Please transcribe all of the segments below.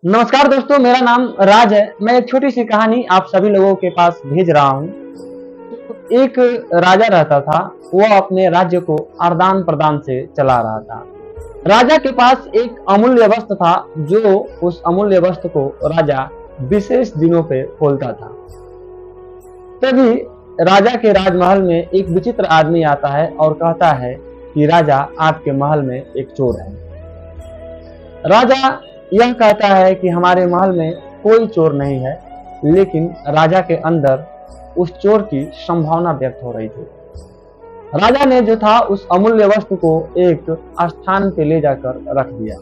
नमस्कार दोस्तों, मेरा नाम राज है। मैं एक छोटी सी कहानी आप सभी लोगों के पास भेज रहा हूँ। एक राजा रहता था। वो अपने राज्य को आदान प्रदान से चला रहा था। राजा के पास एक अमूल्य वस्त्र था, जो उस अमूल्य वस्त्र को राजा विशेष दिनों पे खोलता था। तभी राजा के राजमहल में एक विचित्र आदमी आता है और कहता है कि राजा, आपके महल में एक चोर है। राजा यह कहता है कि हमारे महल में कोई चोर नहीं है, लेकिन राजा के अंदर उस चोर की संभावना व्यक्त हो रही थी। राजा ने जो था उस अमूल्य वस्तु को एक स्थान पे ले जाकर रख दिया।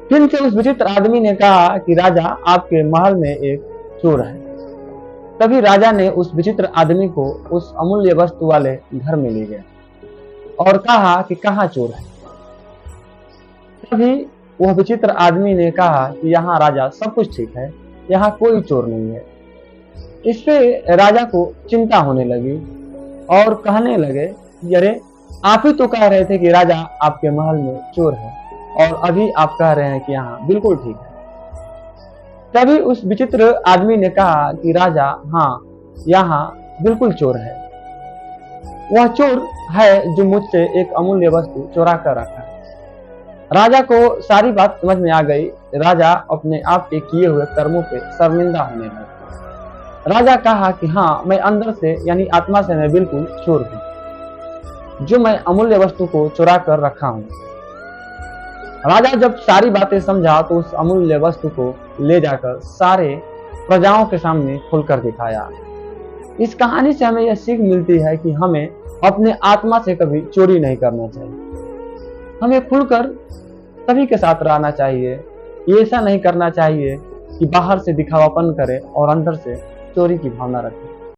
फिर से उस विचित्र आदमी ने कहा कि राजा, आपके महल में एक चोर है। तभी राजा ने उस विचित्र आदमी को उस अमूल्य वस्तु वाले घर में ले गया और कहा कि कहाँ चोर है। तभी वह विचित्र आदमी ने कहा कि यहाँ राजा, सब कुछ ठीक है, यहाँ कोई चोर नहीं है। इससे राजा को चिंता होने लगी और कहने लगे कि अरे, आप ही तो कह रहे थे कि राजा, आपके महल में चोर है, और अभी आप कह रहे हैं कि यहाँ बिल्कुल ठीक है। तभी उस विचित्र आदमी ने कहा कि राजा, हाँ, यहाँ बिल्कुल चोर है। वह चोर है जो मुझसे एक अमूल्य वस्तु चुरा कर रखा है। राजा को सारी बात समझ में आ गई। राजा अपने आप के किए हुए कर्मों पे शर्मिंदा होने लगा। राजा कहा कि हाँ, मैं अंदर से यानी आत्मा से मैं बिल्कुल चोर हूँ, जो मैं अमूल्य वस्तु को चुरा कर रखा हूँ। राजा जब सारी बातें समझा तो उस अमूल्य वस्तु को ले जाकर सारे प्रजाओं के सामने खुलकर दिखाया। इस कहानी से हमें यह सीख मिलती है कि हमें अपने आत्मा से कभी चोरी नहीं करना चाहिए। हमें खुलकर सभी के साथ रहना चाहिए। ये ऐसा नहीं करना चाहिए कि बाहर से दिखावापन करें और अंदर से चोरी की भावना रखें।